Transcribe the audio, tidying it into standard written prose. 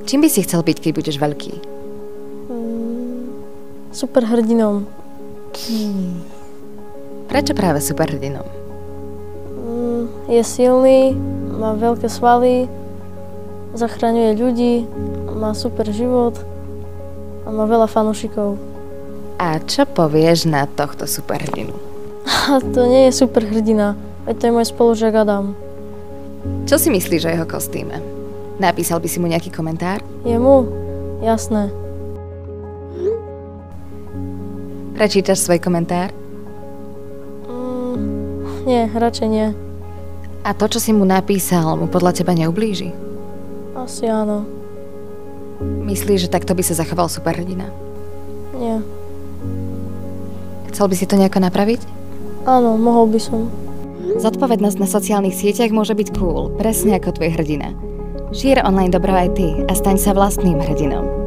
Čím by si chcel byť, keď budeš veľký? Superhrdinom. Prečo práve superhrdinom? Je silný, má veľké svaly, zachraňuje ľudí, má super život a má veľa fanúšikov. A čo povieš na tohto superhrdinu? A to nie je superhrdina, veď to je môj spolužiak Adam. Čo si myslíš o jeho kostýme? Napísal by si mu nejaký komentár? Jemu? Jasné. Prečítaš svoj komentár? Nie, radšej nie. A to, čo si mu napísal, mu podľa teba neublíži? Asi áno. Myslíš, že takto by sa zachoval superhrdina? Nie. Chcel by si to nejako napraviť? Áno, mohol by som. Zodpovednosť na sociálnych sieťach môže byť cool, presne ako tvoj hrdina. Šír online dobro aj ty a staň sa vlastným hrdinom.